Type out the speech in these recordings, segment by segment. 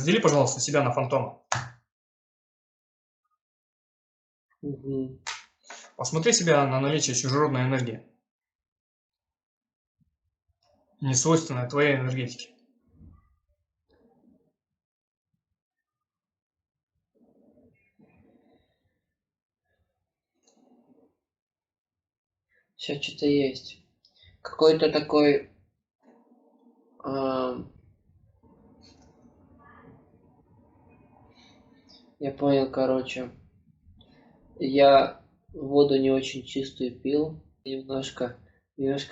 Раздели, пожалуйста, себя на фантома. Угу. Посмотри себя на наличие чужеродной энергии, не свойственной твоей энергетике. Сейчас что-то есть. Какой-то такой... я понял, короче. Я воду не очень чистую пил. Немножко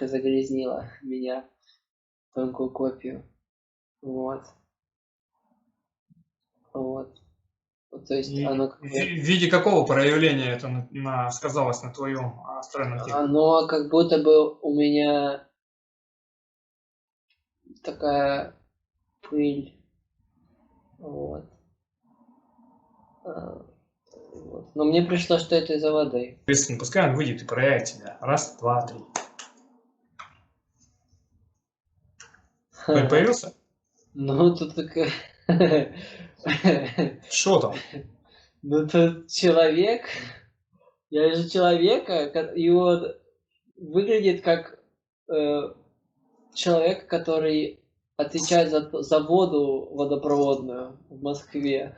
загрязнила меня. Тонкую копию. Вот. Вот. То есть И оно в как бы... виде какого проявления это сказалось на твоем астральном теле? Оно как будто бы у меня такая пыль. Вот. Вот. Но мне пришло, что это из-за воды. Соответственно, пускай он выйдет и проявит себя. Раз, два, три. Появился? Ну, тут такая... Что там? Ну, тут человек. Я вижу человека, и он выглядит как человек, который отвечает за воду водопроводную в Москве.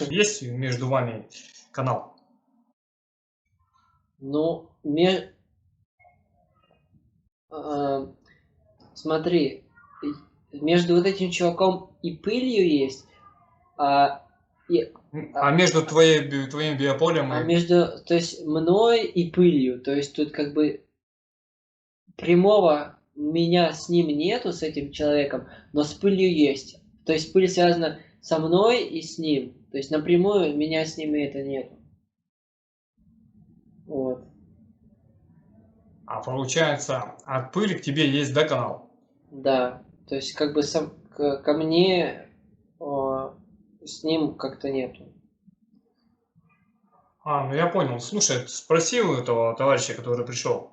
Есть между вами канал? Ну, смотри, между вот этим чуваком и пылью есть, а между твоим биополем и... то есть мной и пылью, то есть тут как бы прямого меня с ним нету, с этим человеком, но с пылью есть. То есть пыль связана со мной и с ним. То есть напрямую меня с ними это нету. Вот. А получается, от пыли к тебе есть, да, канал? Да. То есть как бы ко мне с ним как-то нету. Ну я понял. Слушай, спроси у этого товарища, который пришел,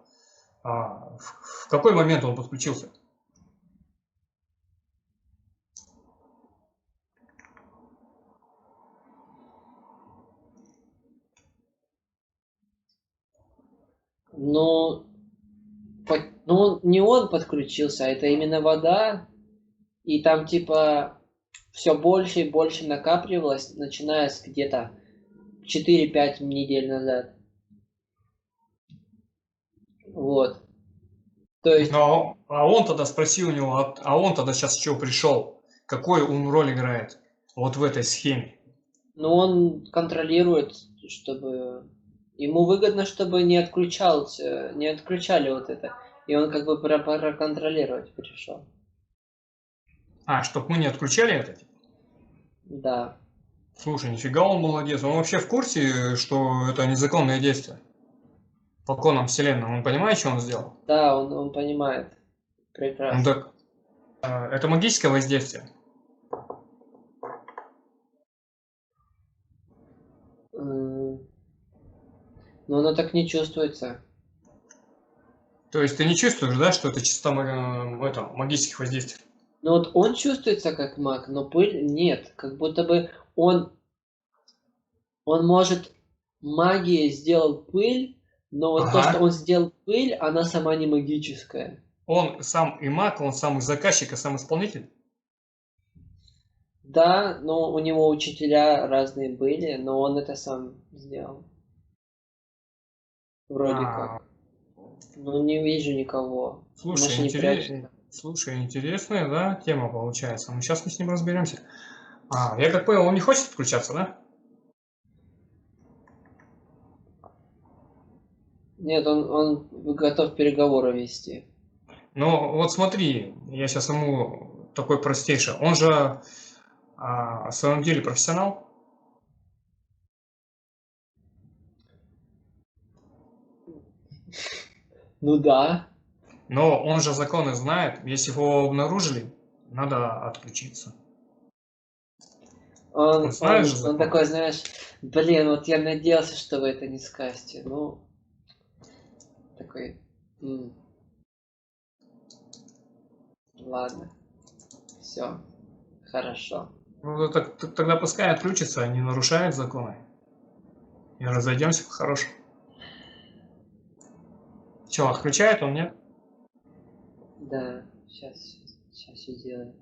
в какой момент он подключился? Ну, не он подключился, а это именно вода. И там типа все больше и больше накапливалось, начиная с где-то 4-5 недель назад. Вот. То есть, Он тогда спроси у него, он тогда сейчас что пришел? Какой он роль играет вот в этой схеме? ну, он контролирует, чтобы... Ему выгодно, чтобы не отключали вот это. И он как бы проконтролировать пришел. Чтоб мы не отключали это? Да. Слушай, нифига он молодец. Он вообще в курсе, что это незаконное действие? По законам Вселенной. Он понимает, что он сделал? Да, он понимает. Ну Прекрасно. так, это магическое воздействие. Но оно так не чувствуется. То есть ты не чувствуешь, да, что это чисто магических воздействий? Ну вот он чувствуется как маг, но пыль нет. Как будто бы он может магией сделал пыль, но вот то, что Ага. он сделал пыль, она сама не магическая. Он сам и маг, он сам и заказчик, и сам исполнитель? Да, но у него учителя разные были, но он это сам сделал. Вроде А, как. Ну, не вижу никого. слушай, Может, не прячется. интересная, да, тема получается. Ну, сейчас мы с ним разберемся. Я как понял, он не хочет включаться, да? Нет, он готов переговоры вести. Ну, вот смотри, я сейчас ему такой простейший. Он же в своем деле профессионал. Ну да. Но он же законы знает. Если его обнаружили, надо отключиться. Он знает же Он закон. такой, знаешь, блин, вот я надеялся, что вы это не скажете. Ну, такой, ладно, все, хорошо. Ну, тогда пускай отключится, не нарушает законы. И разойдемся по-хорошему. Че, отключает он, нет? Да, сейчас все сделает.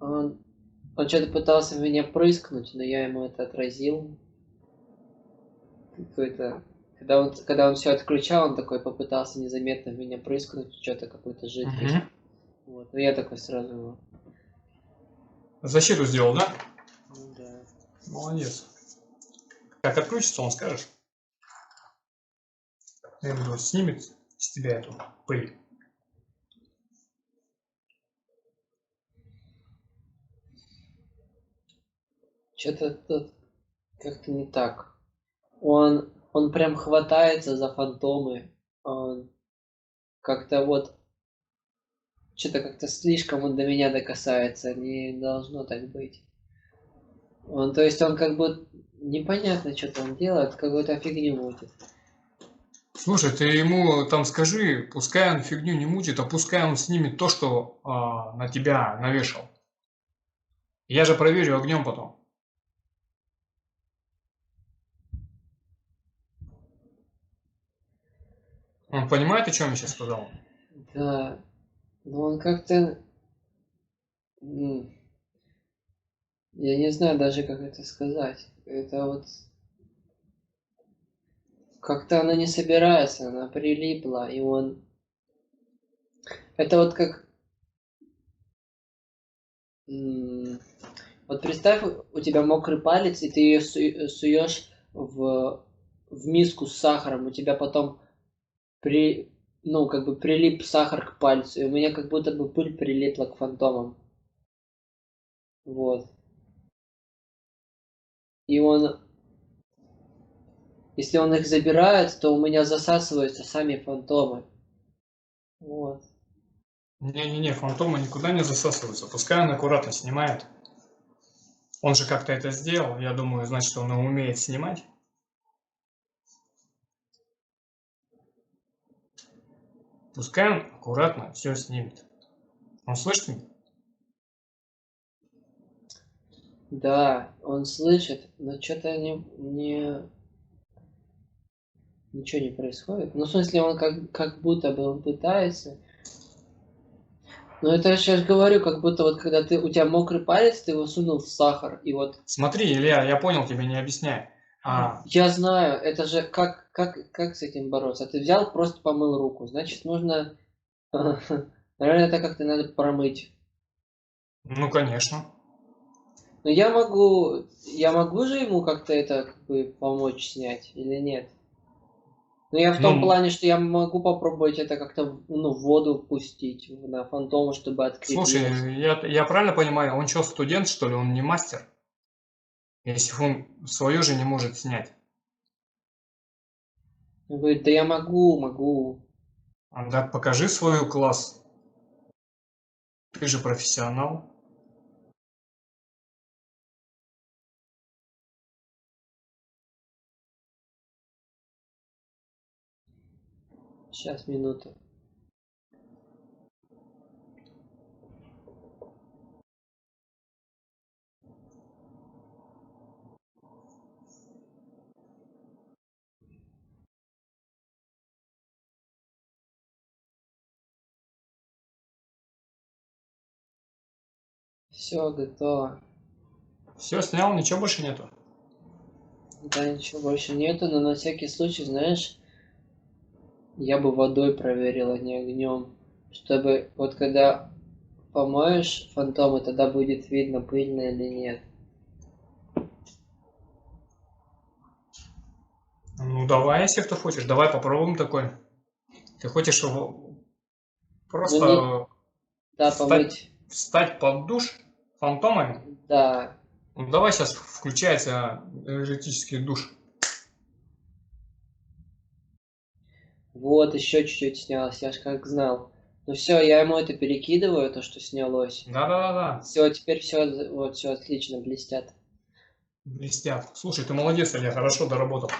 Он что-то пытался в меня прыскнуть, но я ему это отразил. Какой-то... Когда он все отключал, он такой попытался незаметно в меня прыскнуть, что-то какую-то жидкость. Угу. Вот. Но я такой сразу его... Защиту сделал, да? Ну да. Молодец. Как отключится, он скажет. Я буду снимет с тебя эту пыль. Что-то тут как-то не так. Он прям хватается за фантомы. Он как-то вот... Что-то как-то слишком он до меня докасается. Не должно так быть. То есть он как бы... Непонятно, что-то он делает. Какую-то фигню мутит. Слушай, ты ему там скажи, пускай он фигню не мутит, а пускай он снимет то, что на тебя навешал. Я же проверю огнем потом. Он понимает, о чем я сейчас сказал? Да. Но он как-то... Я не знаю даже, как это сказать. Это вот... Как-то она не собирается, она прилипла, и он... Это вот как... Вот представь, у тебя мокрый палец, и ты ее суешь в миску с сахаром, у тебя потом как бы прилип сахар к пальцу, и у меня как будто бы пыль прилипла к фантомам. Вот. И если он их забирает, то у меня засасываются сами фантомы. Вот. Не-не-не, фантомы никуда не засасываются. Пускай он аккуратно снимает. Он же как-то это сделал. Я думаю, значит, он умеет снимать. Пускай он аккуратно все снимет. Он слышит меня? Да, он слышит, но что-то ничего не происходит. Ну, в смысле, он как будто бы он пытается. Но это я сейчас говорю, как будто вот когда у тебя мокрый палец, ты его сунул в сахар, и вот... Смотри, Илья, я понял, тебе не объясняй. Я знаю, это же как с этим бороться? Ты взял, просто помыл руку. Значит, нужно... Наверное, это как-то надо промыть. Ну, конечно. Но я могу же ему как-то это как бы помочь снять или нет? Ну, я в том Ну, плане, что я могу попробовать это как-то в воду пустить на фантому, чтобы открепилось. слушай, я правильно понимаю, он что, студент, что ли? Он не мастер? Если он свое же не может снять. Он говорит, да я могу. Да покажи свой класс. Ты же профессионал. Сейчас, минуту. Все, готово. Все снял, ничего больше нету. Да, ничего больше нету, но на всякий случай, знаешь, я бы водой проверил, а не огнем. Чтобы вот когда помоешь фантомы, тогда будет видно, пыльно или нет. Ну давай, если ты хочешь, давай попробуем такой. Ты хочешь Ну, просто да, встать, помыть. встать под душ фантомами? Да. Ну давай сейчас включается энергетический душ. Вот, еще чуть-чуть снялось, я ж как знал. Ну все, я ему это перекидываю, то, что снялось. Да-да-да-да. Все, теперь все, вот, все отлично, блестят. Блестят. Слушай, ты молодец, Илья, хорошо доработал.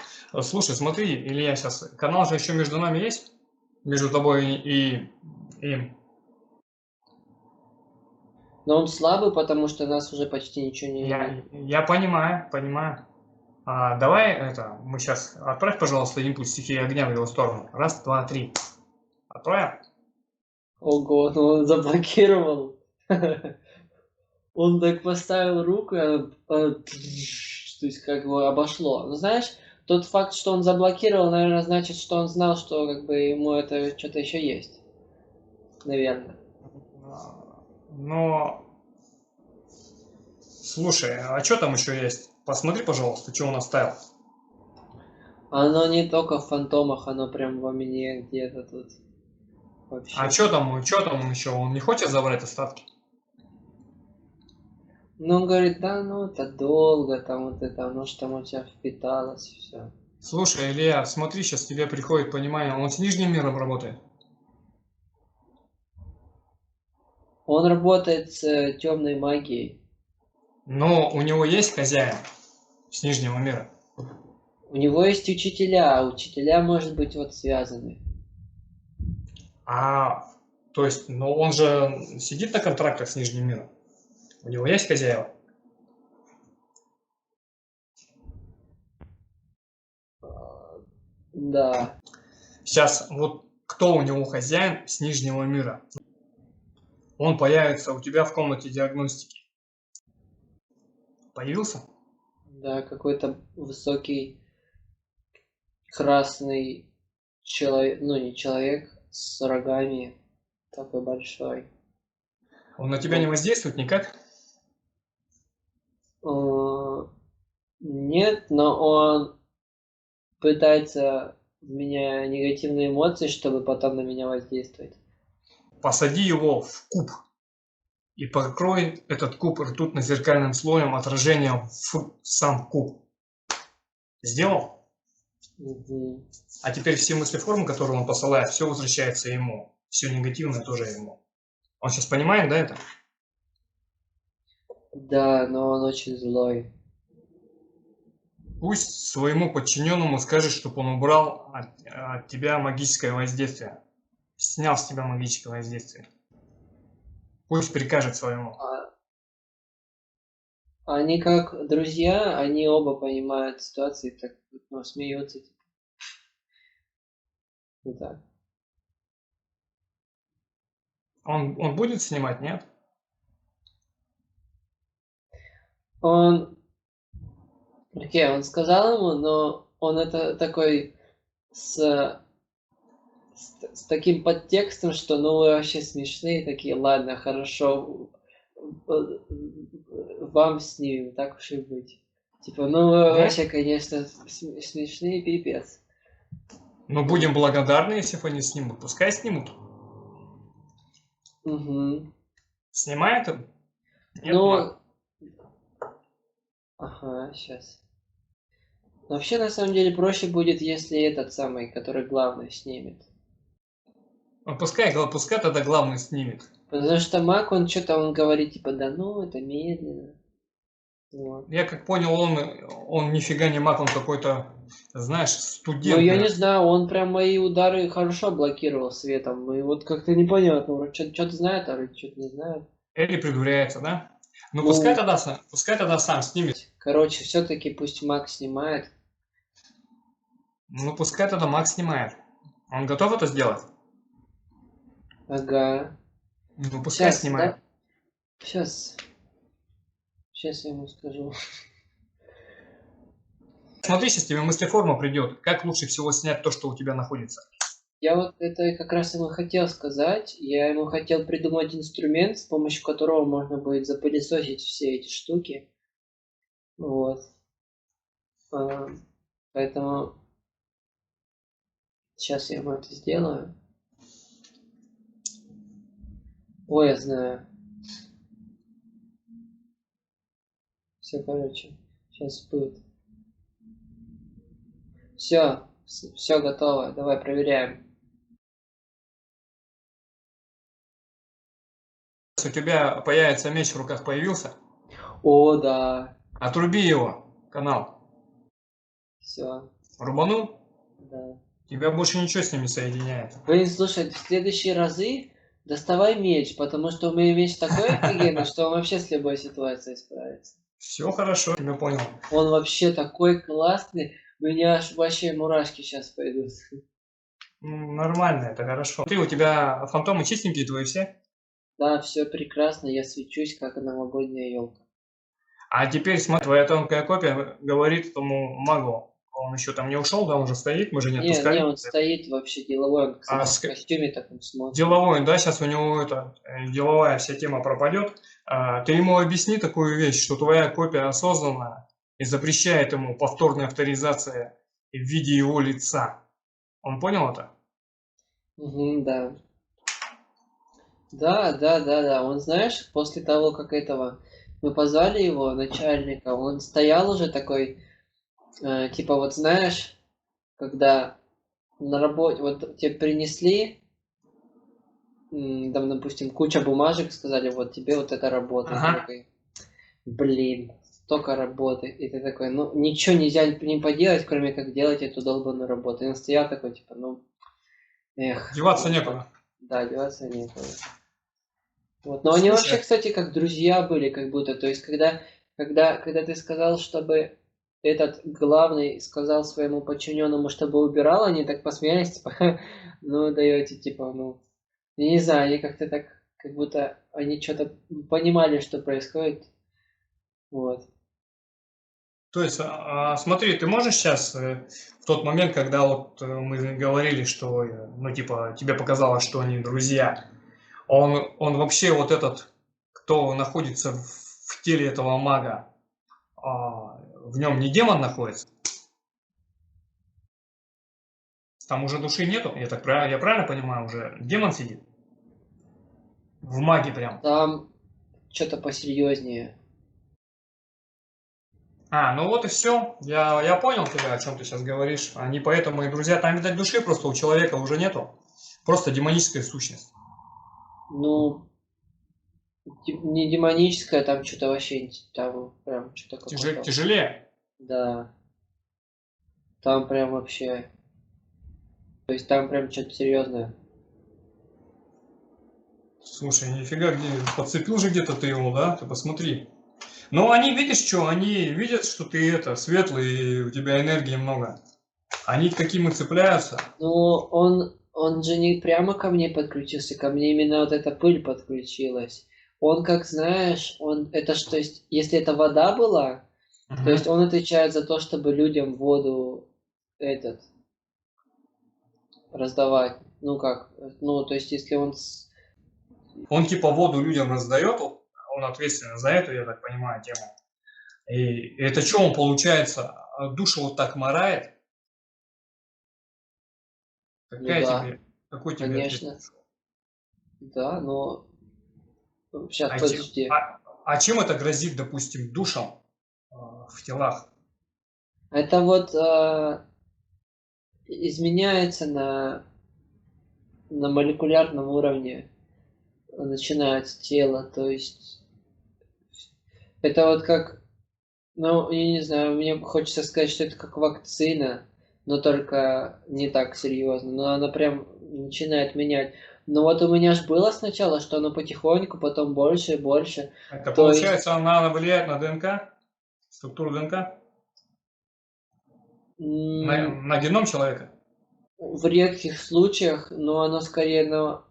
Слушай, смотри, Илья, сейчас канал же еще между нами есть? между тобой и им. Но он слабый, потому что нас уже почти ничего не видно. Я понимаю, понимаю. Давай это, мы сейчас отправь, пожалуйста, импульс стихии огня в его сторону. Раз, два, три. Отправим? Ого, ну он заблокировал. Он так поставил руку, и то есть как бы обошло. Ну знаешь, тот факт, что он заблокировал, наверное, значит, что он знал, что как бы ему это что-то еще есть. Наверное. Но, слушай, а что там еще есть? Посмотри, пожалуйста, что он оставил. Оно не только в фантомах, оно прям во мне где-то тут. Вообще. А что там он еще? Он не хочет забрать остатки? Ну, он говорит, да, ну это долго, там вот это, оно ж там у тебя впиталось, все. Слушай, Илья, смотри, сейчас тебе приходит понимание, он с нижним миром работает. Он работает с темной магией. Но у него есть хозяин с нижнего мира. У него есть учителя, а учителя, может быть, вот связаны. То есть, но он же сидит на контрактах с нижним миром. У него есть хозяева? Да. Сейчас, вот кто у него хозяин с нижнего мира? Он появится у тебя в комнате диагностики. Появился? Да, какой-то высокий красный человек, ну не человек, с рогами, такой большой. Он на тебя не воздействует никак? Нет, но он пытается в меня негативные эмоции, чтобы потом на меня воздействовать. Посади его в куб и покрой этот куб ртутно-зеркальным слоем отражения в сам куб. Сделал? Угу. А теперь все мысли-формы, которые он посылает, все возвращается ему. Все негативное тоже ему. Он сейчас понимает, да, это? Да, но он очень злой. Пусть своему подчиненному скажет, чтобы он убрал от тебя магическое воздействие. Снял с тебя магическое воздействие. Пусть прикажет своему. Они как друзья, они оба понимают ситуацию, так ну, смеются. Типа. Вот так. Он будет снимать, нет? Окей, он сказал ему, но он это такой с таким подтекстом, что ну вы вообще смешные такие, ладно, хорошо, вам с ним, так уж и быть. Типа, ну вы вообще, конечно, смешные пипец. Но будем благодарны, если они снимут. Пускай снимут. Угу. Снимает он? Нет, Ну, ага, сейчас. Вообще, на самом деле, проще будет, если этот самый, который главный, снимет. Пускай тогда главный снимет. Потому что маг, он что-то он говорит, типа, да ну, это медленно. Вот. Я как понял, он нифига не маг, он какой-то, знаешь, студент. Ну, я не знаю, он прям мои удары хорошо блокировал светом. И вот как-то непонятно, что-то знает, а что-то не знает. Или придуряется, да? Ну, пускай тогда сам снимет. Короче, все-таки пусть маг снимает. Ну, пускай тогда маг снимает. Он готов это сделать? Ага. Ну, пускай снимает. Да? Сейчас я ему скажу. Смотри, сейчас тебе мыслеформа придет. Как лучше всего снять то, что у тебя находится? Я вот это как раз ему хотел сказать. Я ему хотел придумать инструмент, с помощью которого можно будет запылесосить все эти штуки. Вот. Поэтому сейчас я ему это сделаю. Ой, я знаю. Все, короче, сейчас будет. Все готово. Давай проверяем. У тебя появится меч в руках, появился? О, да. Отруби его, канал. Все. Рубанул? Да. Тебя больше ничего с ними соединяет. Блин, слушай, в следующие разы доставай меч, потому что у меня меч такой офигенный, что он вообще с любой ситуацией справится. Все хорошо, тебя понял. Он вообще такой классный, у меня аж вообще мурашки сейчас пойдут. Нормально, это хорошо. Ты, у тебя фантомы чистенькие твои все? Да, все прекрасно, я свечусь, как новогодняя елка. А теперь смотри, твоя тонкая копия говорит этому магу. Он еще там не ушел, да, он же стоит, мы же не Не, отпускали. он стоит вообще деловой, он, А кстати, в костюме таком смотрит. деловой, да, сейчас у него это, деловая вся тема пропадет. Ты ему объясни такую вещь, что твоя копия осознанная и запрещает ему повторная авторизация в виде его лица. Он понял это? Угу, да. Да. Он, знаешь, после того, как этого мы позвали его, начальника, он стоял уже такой, типа, вот знаешь, когда на работе, вот тебе принесли, там, допустим, куча бумажек, сказали, вот тебе вот эта работа. И ты Ага. такой, блин, столько работы. И ты такой, ну, ничего нельзя не поделать, кроме как делать эту долбанную работу. И он стоял такой, типа, ну, эх. Деваться вот, некуда. Да, деваться некуда. Вот. Но они вообще, Слушай, кстати, как друзья были, как будто. То есть, когда ты сказал, чтобы этот главный сказал своему подчиненному, чтобы убирал, они так посмеялись, типа, ну, даете, типа, ну, я не знаю, они как-то так, как будто они что-то понимали, что происходит. Вот. то есть, смотри, ты можешь сейчас, в тот момент, когда вот мы говорили, что, ну, типа, тебе показалось, что они друзья, он вообще вот этот, кто находится в теле этого мага, в нем не демон находится? Там уже души нету, я правильно понимаю, уже демон сидит? В маге прям. Там что-то посерьезнее. Ну вот и все. Я понял тебя, о чем ты сейчас говоришь. Они поэтому и друзья. Там, видать, души просто у человека уже нету. Просто демоническая сущность. Ну, не демоническое, там что-то вообще, там прям что-то какое-то. Тяжелее. Да, там прям вообще. То есть там прям что-то серьезное. Слушай, нифига, подцепил же где-то ты его, да? Ты посмотри. Но они, видишь, что? Они видят, что ты это, светлый, и у тебя энергии много. Они к таким и цепляются. Ну, он же не прямо ко мне подключился, ко мне именно вот эта пыль подключилась. Он, как знаешь, это что, есть, если это вода была, то есть он отвечает за то, чтобы людям воду этот раздавать. Ну как, ну то есть если он Он типа воду людям раздает, он ответственен за эту, я так понимаю, тему. И это что он, получается, душу вот так морает? ну Какая да, тебе, какой тебе ответ? конечно, да, но сейчас А, подожди. чем это грозит, допустим, душам в телах? Это вот изменяется на молекулярном уровне, начинается тело, то есть это вот как, ну, я не знаю, мне хочется сказать, что это как вакцина, но только не так серьезно, но она прям начинает менять. Но вот у меня же было сначала, что оно потихоньку, потом больше и больше. Это То есть получается, она влияет на ДНК, структуру ДНК, на геном человека? в редких случаях, но оно скорее оно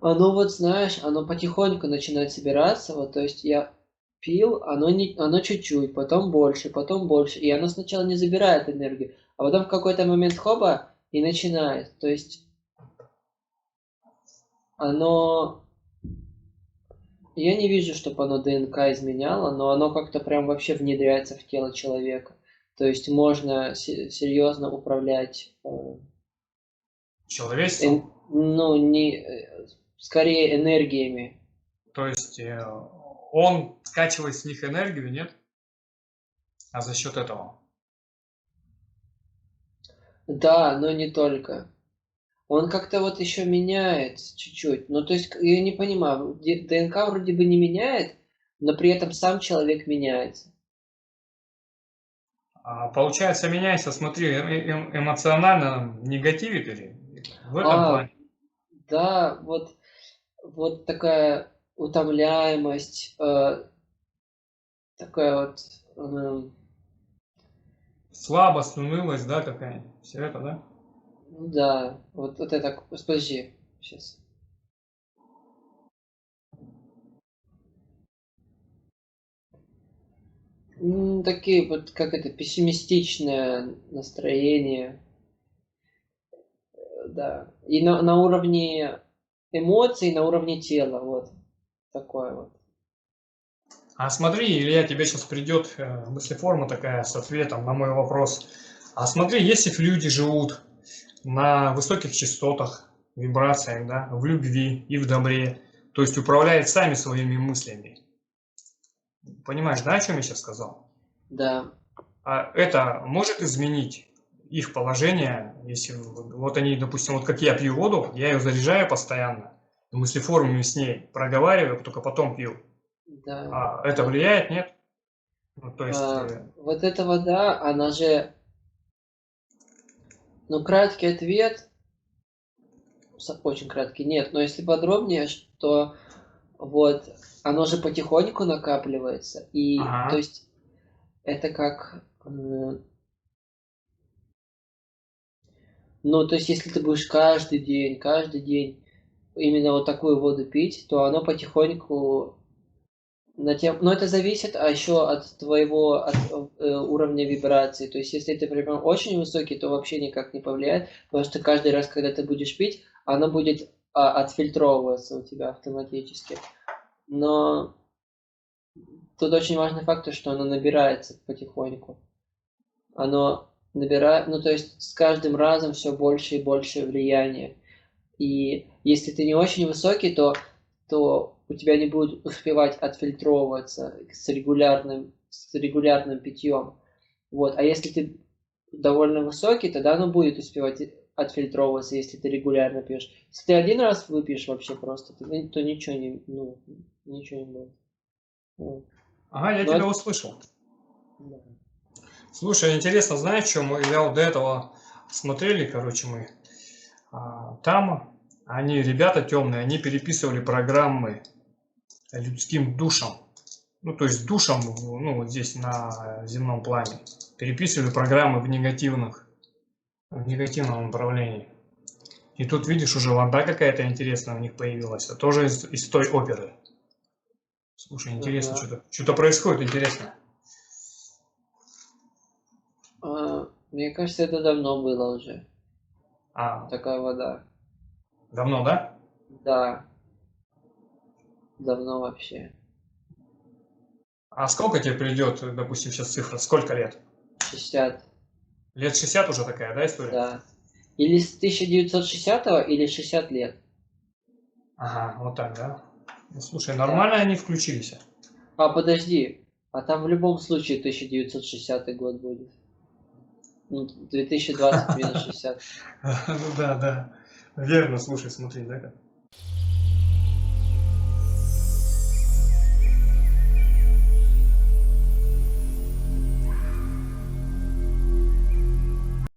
Оно вот, знаешь, оно потихоньку начинает собираться. Вот, то есть я пил, оно чуть-чуть, потом больше. И оно сначала не забирает энергию, а потом в какой-то момент хоба и начинает. То есть оно... Я не вижу, чтобы оно ДНК изменяло, но оно как-то прям вообще внедряется в тело человека. То есть можно серьезно управлять, Человечеством? ну, скорее энергиями. То есть он скачивает с них энергию, нет? А за счет этого? Да, но не только. Он как-то вот еще меняется чуть-чуть. Ну, то есть, я не понимаю, ДНК вроде бы не меняет, но при этом сам человек меняется. Получается, меняется, смотри, эмоционально негативит или в этом А, плане? да, вот такая утомляемость, такая вот, Слабость, унылость, да, какая-нибудь? Все это, да? ну да, вот это, подожди, сейчас. Такие вот, как это, пессимистичное настроение, да. И на уровне эмоций, на уровне тела, вот такое вот. А смотри, Илья, тебе сейчас придет мыслеформа такая с ответом на мой вопрос. А смотри, если люди живут на высоких частотах, вибрациях, да, в любви и в добре, то есть управляют сами своими мыслями. Понимаешь, да, о чем я сейчас сказал? Да, А это может изменить их положение, если вот они, допустим, вот как я пью воду, я ее заряжаю постоянно, мыслеформами с ней проговариваю, только потом пью. да. А это Вот, влияет, нет? Ну, то есть, вот эта вода, она же, ну, краткий ответ, очень краткий, нет, но если подробнее, то вот оно же потихоньку накапливается, и то ага. есть это как, ну, то есть если ты будешь каждый день именно вот такую воду пить, то оно потихоньку на тебя, но это зависит еще от твоего уровня вибрации. То есть, если ты прям очень высокий, то вообще никак не повлияет, потому что каждый раз, когда ты будешь пить, оно будет отфильтровываться у тебя автоматически. Но тут очень важный фактор, что оно набирается потихоньку. Оно набирает, ну то есть с каждым разом все больше и больше влияния. И если ты не очень высокий, то у тебя не будет успевать отфильтровываться с регулярным питьем. Вот. А если ты довольно высокий, тогда оно будет успевать отфильтровываться, если ты регулярно пьешь. Если ты один раз выпьешь вообще просто, то ничего не, ну, ничего не будет. Вот. Ага, я Но тебя это, услышал. да. Слушай, интересно, знаешь, что мы, я вот до этого смотрели, короче, мы там, они, ребята темные, они переписывали программы людским душам. Ну, то есть душам, ну, вот здесь на земном плане. Переписывали программы в негативном направлении. И тут, видишь, уже вода какая-то интересная у них появилась, а тоже из той оперы. Слушай, интересно, Ага. что-то происходит интересно. Мне кажется, это давно было уже, А, такая вода. давно, да? Да, давно вообще. А сколько тебе придет, допустим, сейчас цифра? Сколько лет? 60, Лет 60 уже такая, да, история? да. Или с 1960-го, или 60 лет. Ага, вот так, да? Ну, слушай, Да. нормально они включились. Подожди. А там в любом случае 1960 год будет. Ну, 2020 минус 60. Ну да, да. Верно, слушай, смотри, да?